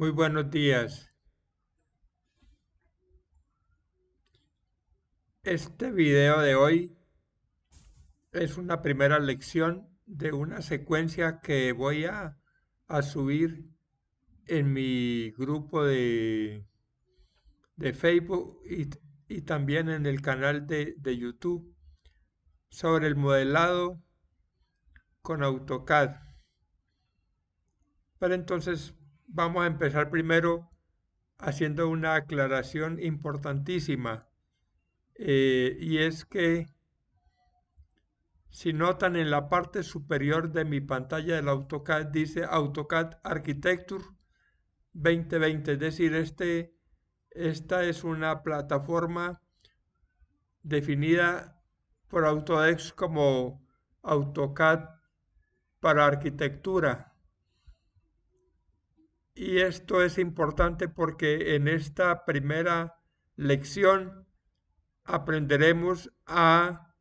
Muy buenos días. Este video de hoy es una primera lección de una secuencia que voy a subir en mi grupo de Facebook y también en el canal de YouTube sobre el modelado con AutoCAD. Pero entonces vamos a empezar primero haciendo una aclaración importantísima, y es que si notan en la parte superior de mi pantalla del AutoCAD dice AutoCAD Architecture 2020, es decir, esta es una plataforma definida por Autodesk como AutoCAD para arquitectura. Y esto es importante porque en esta primera lección aprenderemos a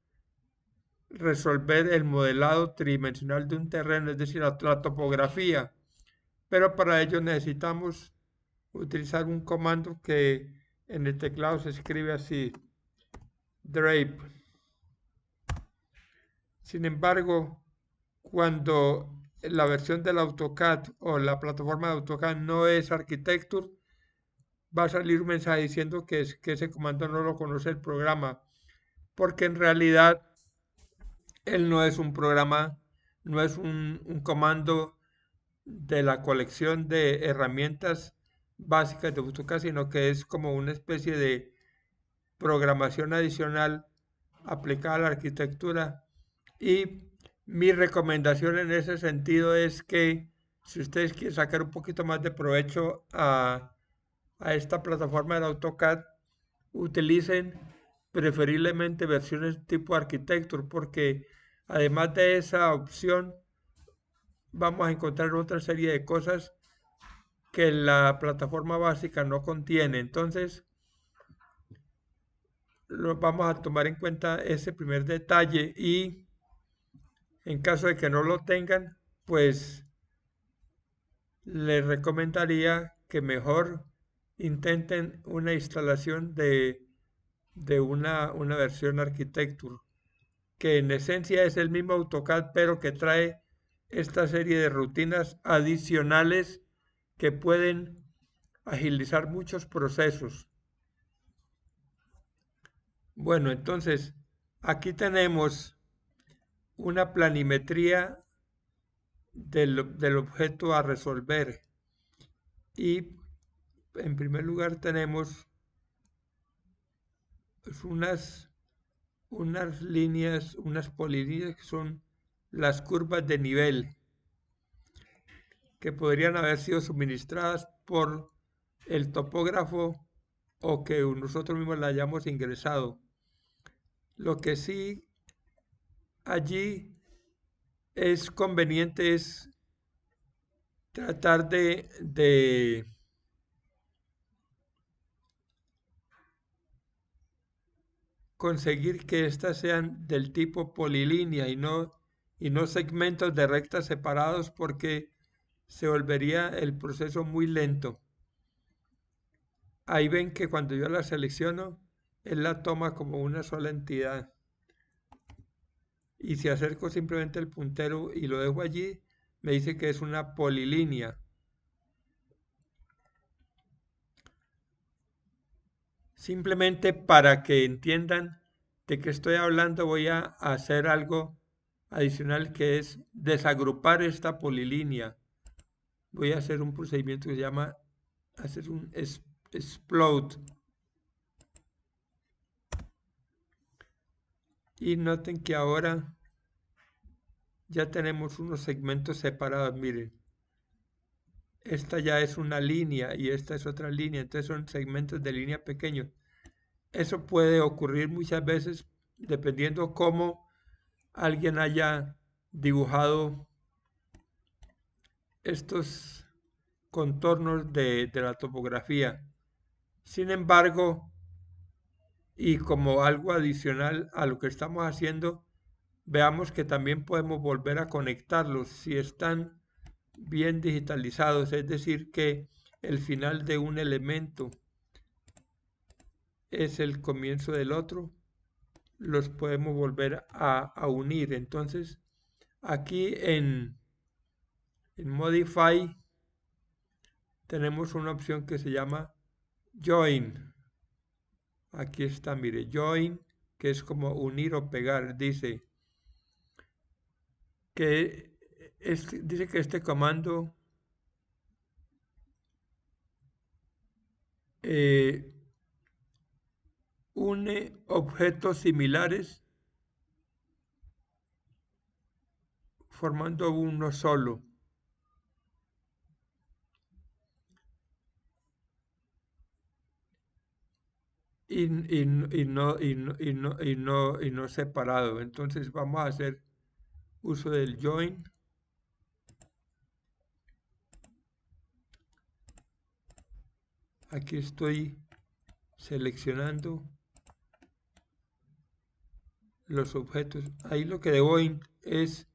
resolver el modelado tridimensional de un terreno, es decir, la topografía. Pero para ello necesitamos utilizar un comando que en el teclado se escribe así, drape. Sin embargo, cuando la versión del AutoCAD o la plataforma de AutoCAD no es Architecture, va a salir un mensaje diciendo que ese comando no lo conoce el programa, porque en realidad él no es un programa, no es un comando de la colección de herramientas básicas de AutoCAD, sino que es como una especie de programación adicional aplicada a la arquitectura. Y mi recomendación en ese sentido es que si ustedes quieren sacar un poquito más de provecho a esta plataforma del AutoCAD, utilicen preferiblemente versiones tipo Architecture, porque además de esa opción vamos a encontrar otra serie de cosas que la plataforma básica no contiene. Entonces, vamos a tomar en cuenta ese primer detalle y en caso de que no lo tengan, pues les recomendaría que mejor intenten una instalación de una versión Architecture, que en esencia es el mismo AutoCAD, pero que trae esta serie de rutinas adicionales que pueden agilizar muchos procesos. Bueno, entonces aquí tenemos una planimetría del objeto a resolver y en primer lugar tenemos pues, unas líneas, unas polilíneas que son las curvas de nivel que podrían haber sido suministradas por el topógrafo o que nosotros mismos la hayamos ingresado. Lo que sí allí es conveniente es tratar de conseguir que éstas sean del tipo polilínea y no segmentos de rectas separados porque se volvería el proceso muy lento. Ahí ven que cuando yo la selecciono, él la toma como una sola entidad. Y si acerco simplemente el puntero y lo dejo allí, me dice que es una polilínea. Simplemente para que entiendan de qué estoy hablando, voy a hacer algo adicional que es desagrupar esta polilínea. Voy a hacer un procedimiento que se llama hacer un explode. Y noten que ahora ya tenemos unos segmentos separados. Miren, esta ya es una línea y esta es otra línea. Entonces son segmentos de línea pequeños. Eso puede ocurrir muchas veces dependiendo cómo alguien haya dibujado estos contornos de la topografía. Sin embargo, y como algo adicional a lo que estamos haciendo, veamos que también podemos volver a conectarlos si están bien digitalizados, es decir, que el final de un elemento es el comienzo del otro, los podemos volver a unir. Entonces, aquí en Modify tenemos una opción que se llama Join. Aquí está, mire, Join, que es como unir o pegar. Dice que este comando une objetos similares formando uno solo. Y no separado. Entonces vamos a hacer uso del join. Aquí estoy seleccionando los objetos. Ahí lo que debo es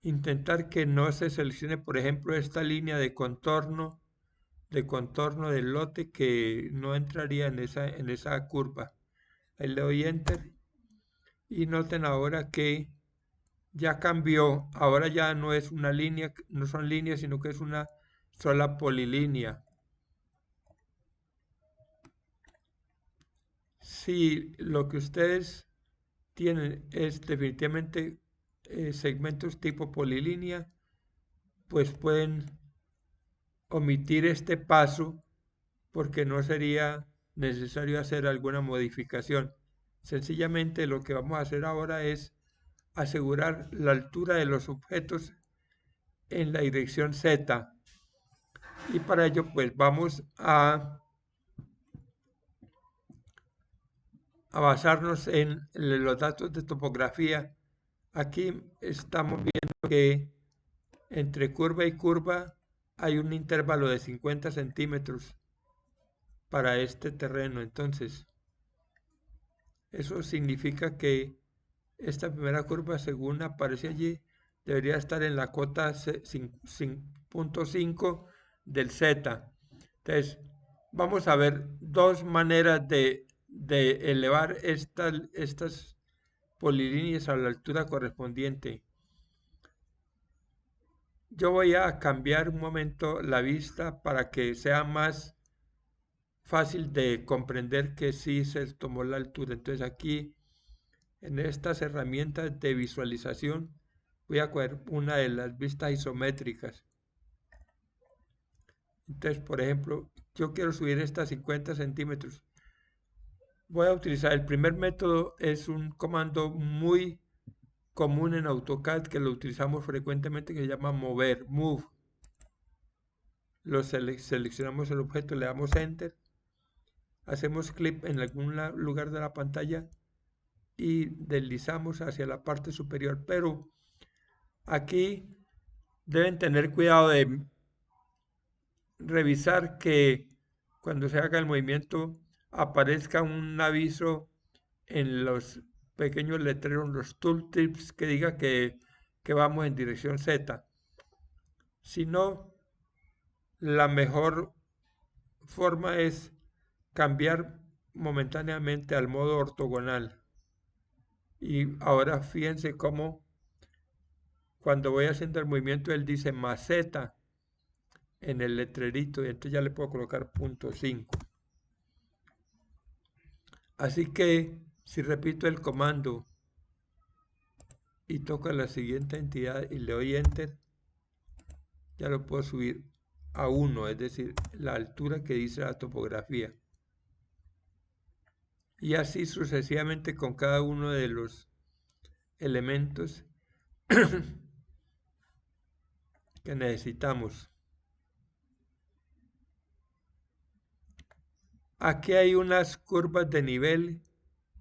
intentar que no se seleccione, por ejemplo, esta línea de contorno del lote, que no entraría en esa curva. Ahí le doy enter y noten ahora que ya cambió. Ahora ya no es una línea, no son líneas, sino que es una sola polilínea. Si lo que ustedes tienen es definitivamente segmentos tipo polilínea, pues pueden omitir este paso porque no sería necesario hacer alguna modificación. Sencillamente lo que vamos a hacer ahora es asegurar la altura de los objetos en la dirección Z. Y para ello pues vamos a basarnos en los datos de topografía. Aquí estamos viendo que entre curva y curva hay un intervalo de 50 centímetros para este terreno. Entonces, eso significa que esta primera curva, según aparece allí, debería estar en la cota 5.5 del Z. Entonces, vamos a ver dos maneras de elevar estas polilíneas a la altura correspondiente. Yo voy a cambiar un momento la vista para que sea más fácil de comprender que sí se tomó la altura. Entonces aquí en estas herramientas de visualización voy a coger una de las vistas isométricas. Entonces, por ejemplo, yo quiero subir estas 50 centímetros. Voy a utilizar el primer método, es un comando muy común en AutoCAD que lo utilizamos frecuentemente, que se llama mover, move. Seleccionamos el objeto, le damos enter, hacemos clic en algún lugar de la pantalla y deslizamos hacia la parte superior. Pero aquí deben tener cuidado de revisar que cuando se haga el movimiento aparezca un aviso en los pequeños letreros, los tooltips, que diga que vamos en dirección Z. Si no, la mejor forma es cambiar momentáneamente al modo ortogonal. Y ahora fíjense cómo cuando voy haciendo el movimiento él dice más Z en el letrerito, y entonces ya le puedo colocar .5. Así que si repito el comando y toco la siguiente entidad y le doy enter, ya lo puedo subir a 1, es decir, la altura que dice la topografía. Y así sucesivamente con cada uno de los elementos que necesitamos. Aquí hay unas curvas de nivel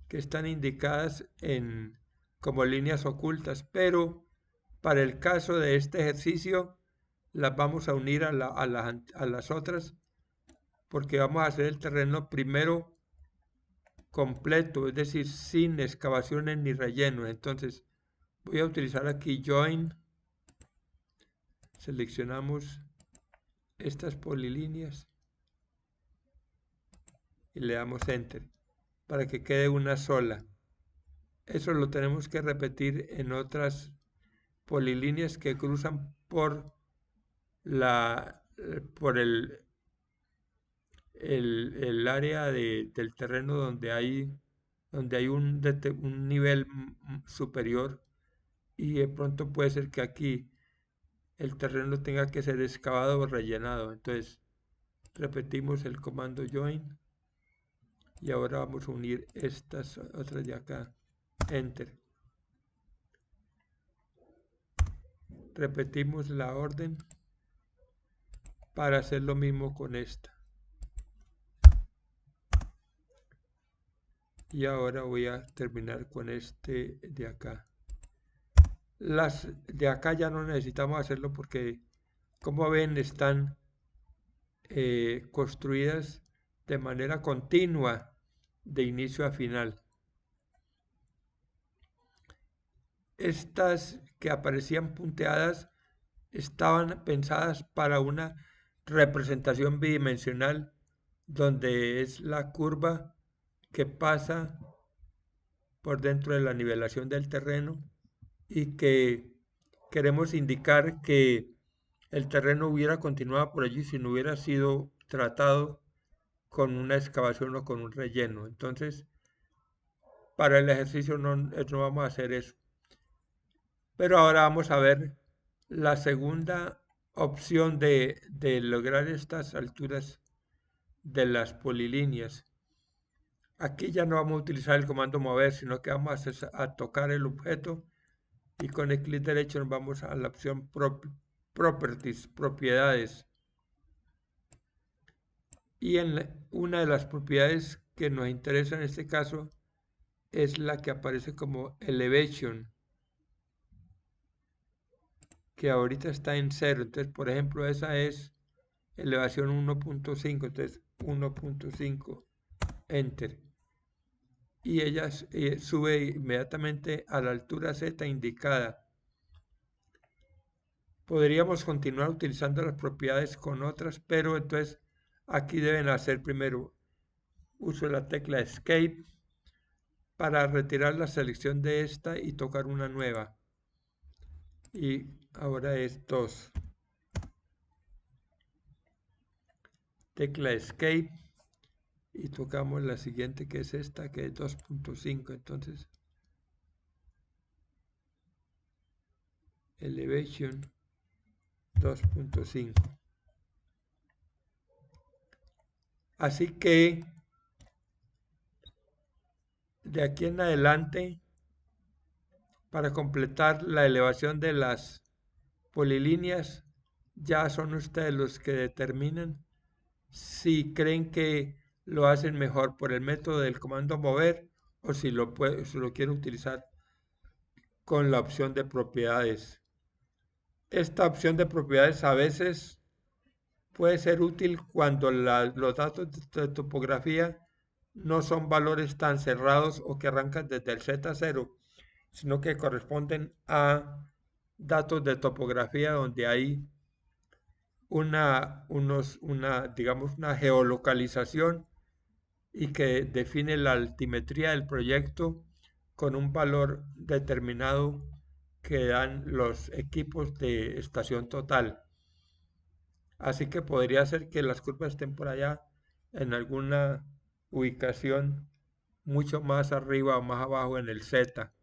que están indicadas como líneas ocultas, pero para el caso de este ejercicio las vamos a unir a las otras, porque vamos a hacer el terreno primero completo, es decir, sin excavaciones ni relleno. Entonces voy a utilizar aquí Join, seleccionamos estas polilíneas y le damos Enter para que quede una sola. Eso lo tenemos que repetir en otras polilíneas que cruzan por por el área del terreno donde hay un nivel superior, y de pronto puede ser que aquí el terreno tenga que ser excavado o rellenado. Entonces repetimos el comando join y ahora vamos a unir estas otras de acá. Enter. Repetimos la orden para hacer lo mismo con esta. Y ahora voy a terminar con este de acá. Las de acá ya no necesitamos hacerlo porque, como ven, están construidas de manera continua de inicio a final. Estas que aparecían punteadas estaban pensadas para una representación bidimensional donde es la curva que pasa por dentro de la nivelación del terreno y que queremos indicar que el terreno hubiera continuado por allí si no hubiera sido tratado con una excavación o con un relleno. Entonces, para el ejercicio no vamos a hacer eso. Pero ahora vamos a ver la segunda opción de lograr estas alturas de las polilíneas. Aquí ya no vamos a utilizar el comando mover, sino que vamos a tocar el objeto y con el clic derecho nos vamos a la opción Properties, propiedades. Y una de las propiedades que nos interesa en este caso es la que aparece como Elevation, que ahorita está en 0. Entonces, por ejemplo, esa es elevación 1.5. Entonces, 1.5, Enter. Y ella sube inmediatamente a la altura Z indicada. Podríamos continuar utilizando las propiedades con otras, pero entonces aquí deben hacer primero uso la tecla Escape para retirar la selección de esta y tocar una nueva. Y ahora es 2. Tecla Escape y tocamos la siguiente, que es esta, que es 2.5. Entonces, Elevation 2.5. Así que de aquí en adelante, para completar la elevación de las polilíneas, ya son ustedes los que determinan si creen que lo hacen mejor por el método del comando mover o si lo quieren utilizar con la opción de propiedades. Esta opción de propiedades a veces puede ser útil cuando los datos de topografía no son valores tan cerrados o que arrancan desde el Z0, sino que corresponden a datos de topografía donde hay digamos, una geolocalización y que define la altimetría del proyecto con un valor determinado que dan los equipos de estación total. Así que podría ser que las curvas estén por allá en alguna ubicación mucho más arriba o más abajo en el Z.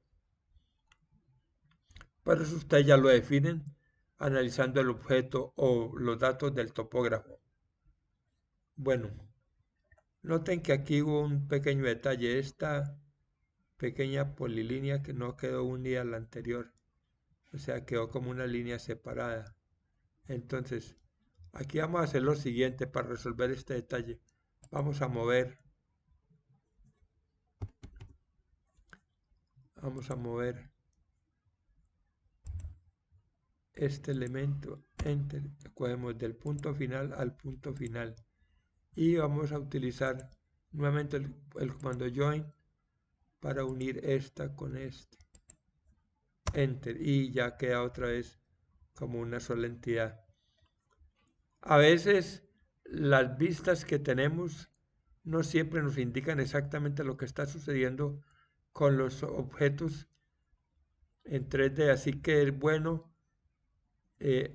Pero eso ustedes ya lo definen analizando el objeto o los datos del topógrafo. Bueno, noten que aquí hubo un pequeño detalle. Esta pequeña polilínea que no quedó unida a la anterior. O sea, quedó como una línea separada. Entonces, aquí vamos a hacer lo siguiente para resolver este detalle. Vamos a mover este elemento, Enter, cogemos del punto final al punto final y vamos a utilizar nuevamente el comando join para unir esta con este, Enter, y ya queda otra vez como una sola entidad. A veces las vistas que tenemos no siempre nos indican exactamente lo que está sucediendo con los objetos en 3D, así que es bueno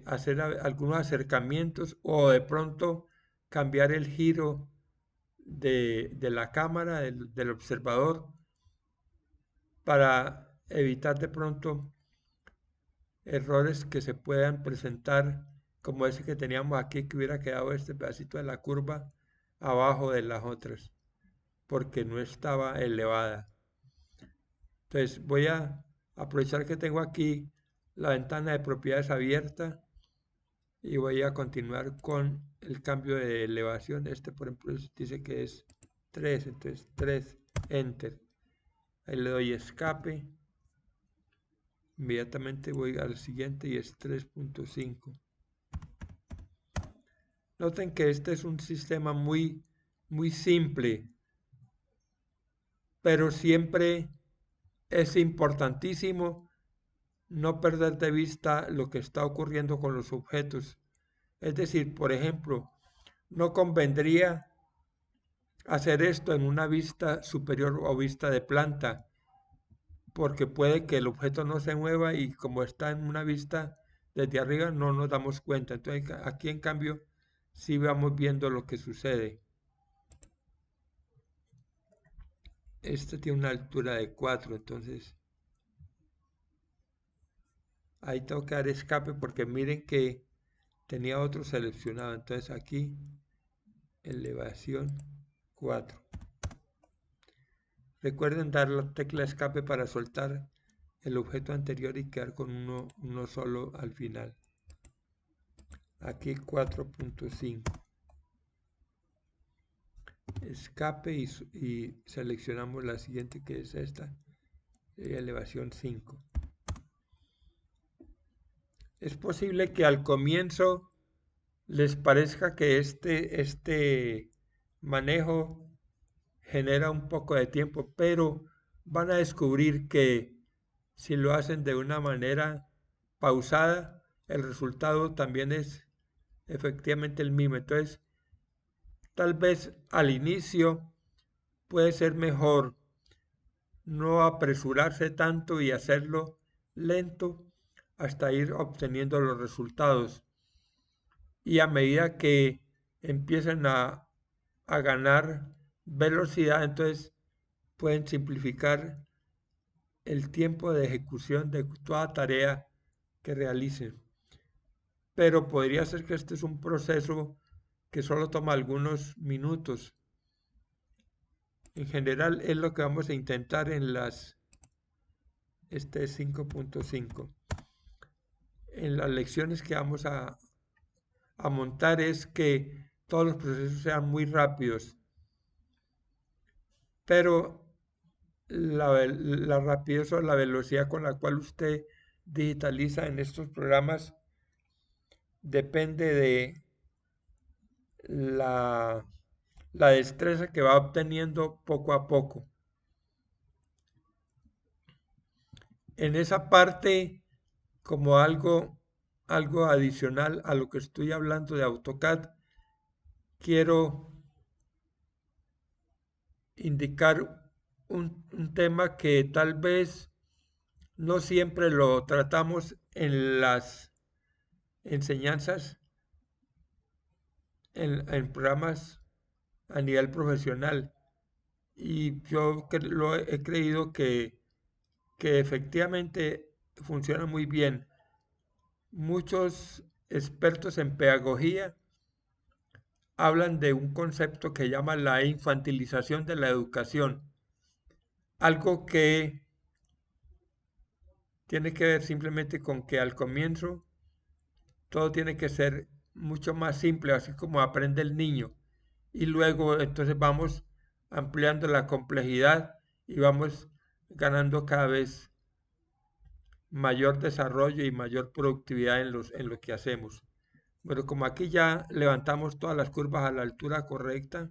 hacer algunos acercamientos o de pronto cambiar el giro de la cámara, del observador, para evitar de pronto errores que se puedan presentar, como ese que teníamos aquí, que hubiera quedado este pedacito de la curva abajo de las otras, porque no estaba elevada. Entonces voy a aprovechar que tengo aquí la ventana de propiedades abierta y voy a continuar con el cambio de elevación. Este, por ejemplo, dice que es 3, entonces 3, enter. Ahí le doy escape. Inmediatamente voy al siguiente y es 3.5. Noten que este es un sistema muy simple, pero siempre es importantísimo no perder de vista lo que está ocurriendo con los objetos. Es decir, por ejemplo, no convendría hacer esto en una vista superior o vista de planta, porque puede que el objeto no se mueva y como está en una vista desde arriba no nos damos cuenta. Entonces aquí en cambio sí vamos viendo lo que sucede. Este tiene una altura de 4, entonces ahí tengo que dar escape porque miren que tenía otro seleccionado. Entonces aquí elevación 4. Recuerden dar la tecla escape para soltar el objeto anterior y quedar con uno solo al final. Aquí 4.5. Escape y seleccionamos la siguiente, que es esta, elevación 5. Es posible que al comienzo les parezca que este manejo genera un poco de tiempo, pero van a descubrir que si lo hacen de una manera pausada, el resultado también es efectivamente el mismo. Entonces, tal vez al inicio puede ser mejor no apresurarse tanto y hacerlo lento hasta ir obteniendo los resultados. Y a medida que empiecen a ganar velocidad, entonces pueden simplificar el tiempo de ejecución de toda tarea que realicen. Pero podría ser que este es un proceso que solo toma algunos minutos. En general es lo que vamos a intentar en este es 5.5. En las lecciones que vamos a montar es que todos los procesos sean muy rápidos. Pero la rapidez o la velocidad con la cual usted digitaliza en estos programas depende de la destreza que va obteniendo poco a poco. En esa parte, como algo adicional a lo que estoy hablando de AutoCAD, quiero indicar un tema que tal vez no siempre lo tratamos en las enseñanzas, en programas a nivel profesional. Y yo he creído que efectivamente funciona muy bien. Muchos expertos en pedagogía hablan de un concepto que llama la infantilización de la educación, algo que tiene que ver simplemente con que al comienzo todo tiene que ser mucho más simple, así como aprende el niño, y luego entonces vamos ampliando la complejidad y vamos ganando cada vez mayor desarrollo y mayor productividad en lo que hacemos. Pero como aquí ya levantamos todas las curvas a la altura correcta,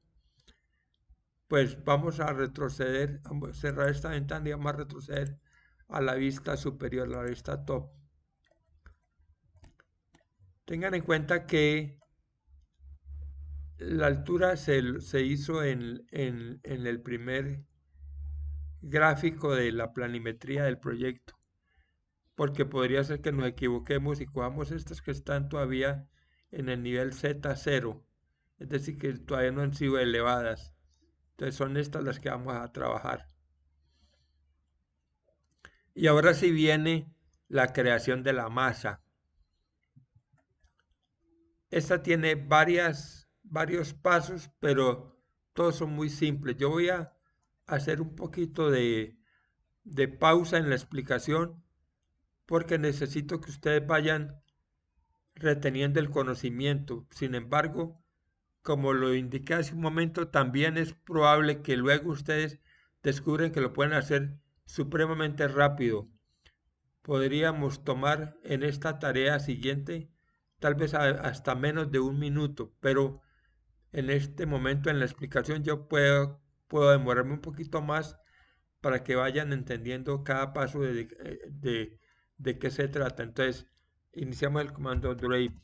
pues vamos a retroceder, vamos a cerrar esta ventana y vamos a retroceder a la vista superior, a la vista top. Tengan en cuenta que La altura se hizo en el primer gráfico de la planimetría del proyecto, porque podría ser que nos equivoquemos y cojamos estas que están todavía en el nivel Z0, es decir, que todavía no han sido elevadas. Entonces son estas las que vamos a trabajar. Y ahora sí viene la creación de la masa. Esta tiene varios pasos, pero todos son muy simples. Yo voy a hacer un poquito de pausa en la explicación porque necesito que ustedes vayan reteniendo el conocimiento. Sin embargo, como lo indiqué hace un momento, también es probable que luego ustedes descubren que lo pueden hacer supremamente rápido. Podríamos tomar en esta tarea siguiente tal vez hasta menos de un minuto, pero en este momento en la explicación yo puedo demorarme un poquito más para que vayan entendiendo cada paso de qué se trata. Entonces, iniciamos el comando Drape.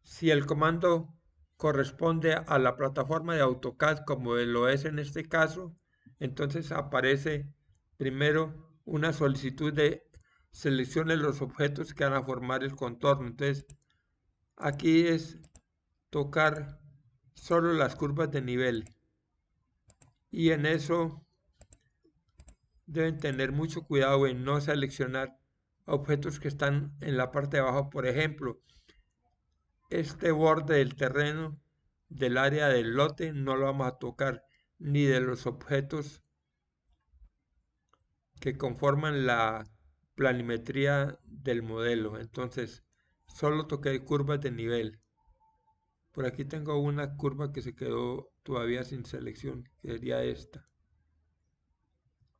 Si el comando corresponde a la plataforma de AutoCAD como lo es en este caso, entonces aparece primero una solicitud de seleccione los objetos que van a formar el contorno. Entonces, aquí es tocar solo las curvas de nivel y en eso deben tener mucho cuidado en no seleccionar objetos que están en la parte de abajo. Por ejemplo, este borde del terreno del área del lote no lo vamos a tocar, ni de los objetos que conforman la planimetría del modelo. Entonces, solo toqué curvas de nivel. Por aquí tengo una curva que se quedó todavía sin selección, que sería esta.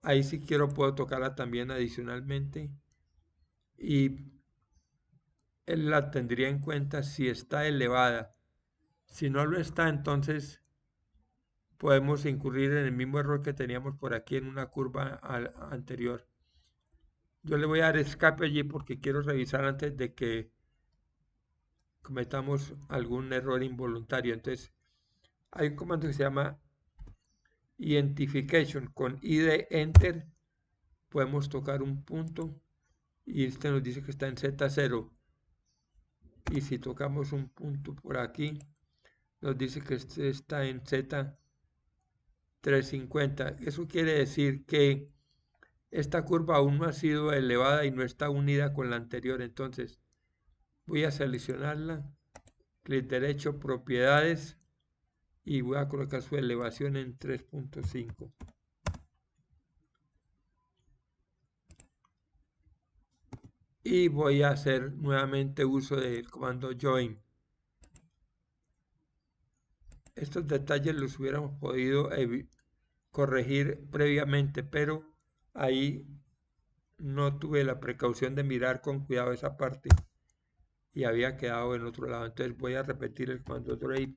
Ahí si quiero puedo tocarla también adicionalmente y él la tendría en cuenta si está elevada. Si no lo está, entonces podemos incurrir en el mismo error que teníamos por aquí en una curva anterior. Yo le voy a dar escape allí porque quiero revisar antes de que cometamos algún error involuntario. Entonces, hay un comando que se llama Identification. Con I de Enter podemos tocar un punto y este nos dice que está en Z0. Y si tocamos un punto por aquí, nos dice que este está en Z350. Eso quiere decir que esta curva aún no ha sido elevada y no está unida con la anterior. Entonces voy a seleccionarla, clic derecho, propiedades y voy a colocar su elevación en 3.5. Y voy a hacer nuevamente uso del comando join. Estos detalles los hubiéramos podido corregir previamente, pero ahí no tuve la precaución de mirar con cuidado esa parte y había quedado en otro lado. Entonces voy a repetir el comando drape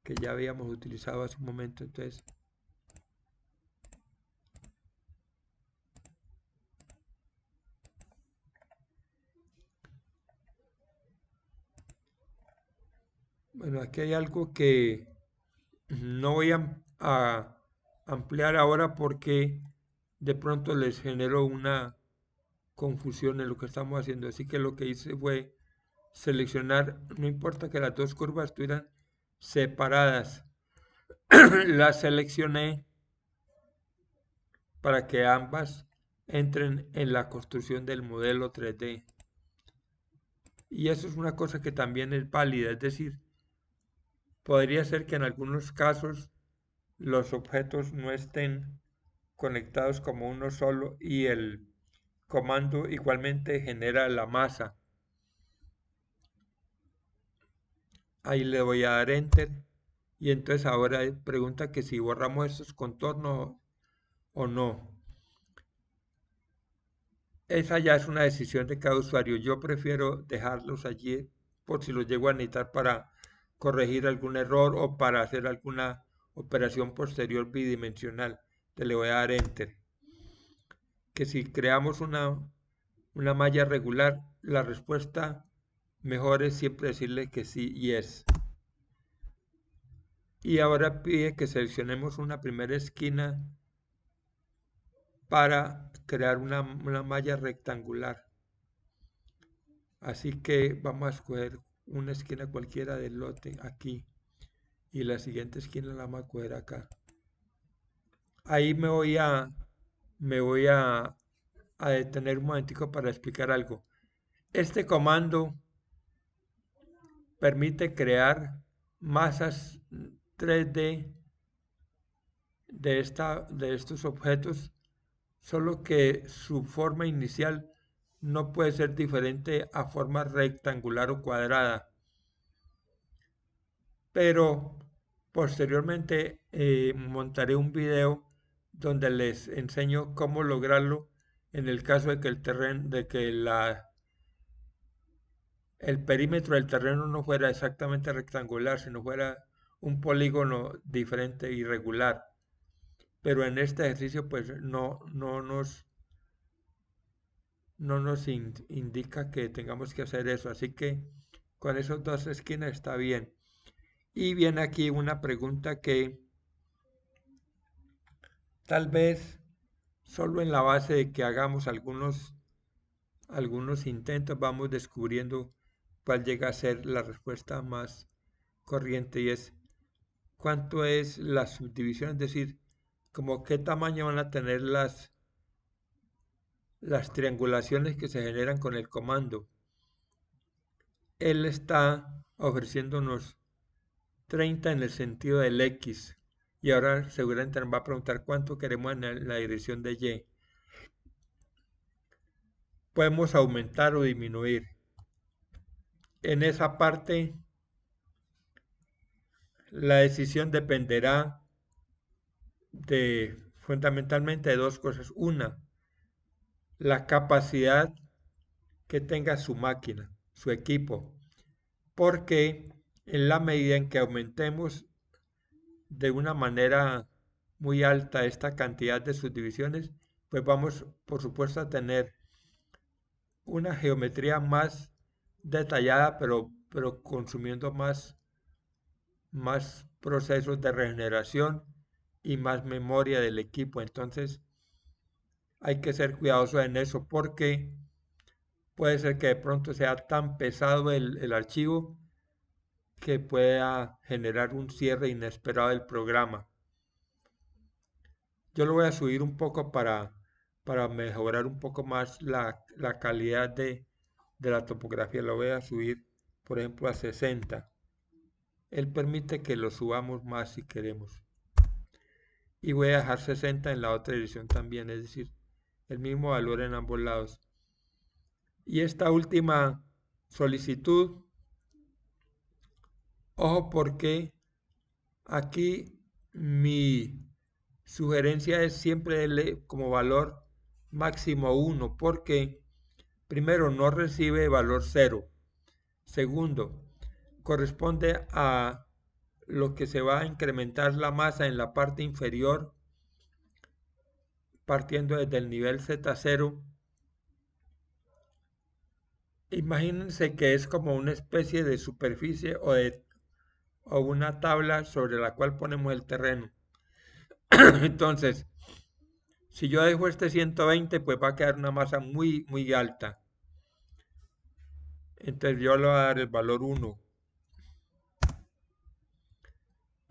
que ya habíamos utilizado hace un momento. Entonces bueno, aquí hay algo que no voy a ampliar ahora porque de pronto les generó una confusión en lo que estamos haciendo. Así que lo que hice fue seleccionar, no importa que las dos curvas estuvieran separadas, las seleccioné para que ambas entren en la construcción del modelo 3D. Y eso es una cosa que también es válida, es decir, podría ser que en algunos casos los objetos no estén conectados como uno solo y el comando igualmente genera la masa. Ahí le voy a dar enter y entonces ahora pregunta que si borramos estos contornos o no. Esa ya es una decisión de cada usuario. Yo prefiero dejarlos allí por si los llego a necesitar para corregir algún error o para hacer alguna operación posterior bidimensional. Te le voy a dar enter. Que si creamos una malla regular, la respuesta mejor es siempre decirle que sí y es. Y ahora pide que seleccionemos una primera esquina para crear una malla rectangular. Así que vamos a escoger una esquina cualquiera del lote aquí y la siguiente esquina la vamos a coger acá. Ahí me voy a detener un momentico para explicar algo. Este comando permite crear masas 3D de estos objetos, solo que su forma inicial no puede ser diferente a forma rectangular o cuadrada. Pero posteriormente montaré un video donde les enseño cómo lograrlo en el caso de que el perímetro del terreno no fuera exactamente rectangular, sino fuera un polígono diferente, irregular. Pero en este ejercicio pues no nos indica que tengamos que hacer eso, así que con esos dos esquinas está bien. Y viene aquí una pregunta que tal vez solo en la base de que hagamos algunos intentos vamos descubriendo cuál llega a ser la respuesta más corriente y es cuánto es la subdivisión, es decir, como qué tamaño van a tener las triangulaciones que se generan con el comando. Él está ofreciéndonos 30 en el sentido del X y ahora seguramente nos va a preguntar cuánto queremos en la dirección de Y. Podemos aumentar o disminuir. En esa parte, la decisión dependerá fundamentalmente de dos cosas. Una, la capacidad que tenga su máquina, su equipo, porque en la medida en que aumentemos de una manera muy alta esta cantidad de subdivisiones, pues vamos, por supuesto, a tener una geometría más detallada, pero consumiendo más procesos de regeneración y más memoria del equipo. Entonces hay que ser cuidadoso en eso porque puede ser que de pronto sea tan pesado el archivo que pueda generar un cierre inesperado del programa. Yo lo voy a subir un poco para mejorar un poco más la calidad de la topografía. Lo voy a subir, por ejemplo, a 60. Él permite que lo subamos más si queremos. Y voy a dejar 60 en la otra dirección también, es decir, el mismo valor en ambos lados. Y esta última solicitud, ojo porque aquí mi sugerencia es siempre darle como valor máximo 1 porque primero no recibe valor 0. Segundo, corresponde a lo que se va a incrementar la masa en la parte inferior partiendo desde el nivel Z0. Imagínense que es como una especie de superficie o una tabla sobre la cual ponemos el terreno. Entonces, si yo dejo este 120, pues va a quedar una masa muy, muy alta. Entonces yo le voy a dar el valor 1.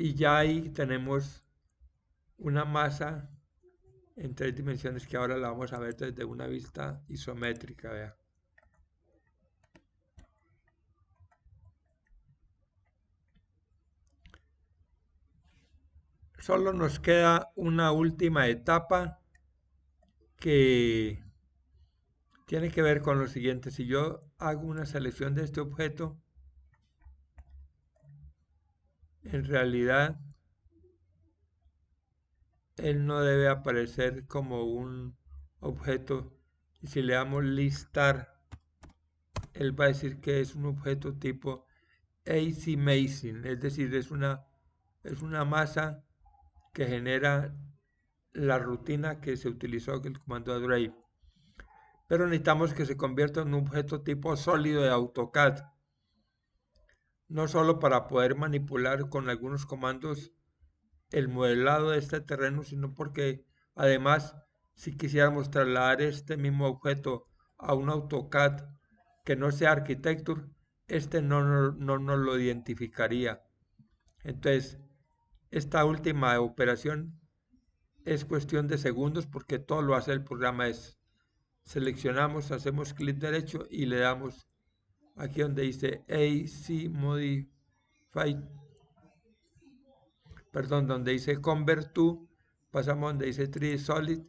Y ya ahí tenemos una masa en 3 dimensiones que ahora la vamos a ver desde una vista isométrica. Vea. Solo nos queda una última etapa que tiene que ver con lo siguiente. Si yo hago una selección de este objeto, en realidad él no debe aparecer como un objeto. Y si le damos listar, él va a decir que es un objeto tipo AC Mason, es decir, es una masa que genera la rutina que se utilizó en el comando Drive. Pero necesitamos que se convierta en un objeto tipo sólido de AutoCAD. no solo para poder manipular con algunos comandos el modelado de este terreno, sino porque además, si quisiéramos trasladar este mismo objeto a un AutoCAD que no sea Architecture, este no nos lo identificaría. Entonces, esta última operación es cuestión de segundos porque todo lo hace el programa. Seleccionamos, hacemos clic derecho y le damos aquí donde dice AC Modify, perdón, donde dice Convert to, pasamos donde dice 3D Solid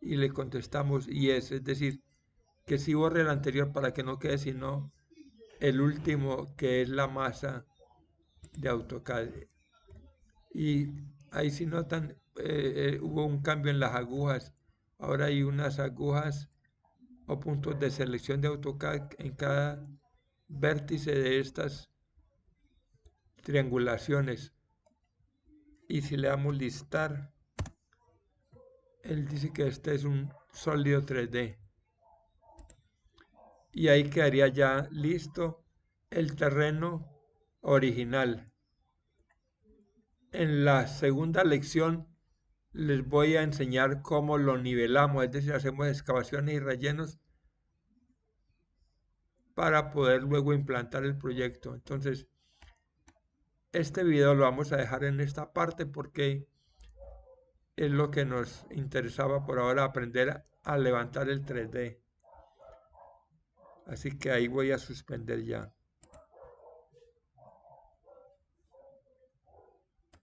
y le contestamos yes, es decir, que si borre el anterior para que no quede sino el último que es la masa de AutoCAD. Y ahí si notan, hubo un cambio en las agujas. Ahora hay unas agujas o puntos de selección de AutoCAD en cada vértice de estas triangulaciones. Y si le damos listar, él dice que este es un sólido 3D. Y ahí quedaría ya listo el terreno original. En la segunda lección les voy a enseñar cómo lo nivelamos, es decir, hacemos excavaciones y rellenos para poder luego implantar el proyecto. Entonces, este video lo vamos a dejar en esta parte porque es lo que nos interesaba por ahora, aprender a levantar el 3D. Así que ahí voy a suspender ya.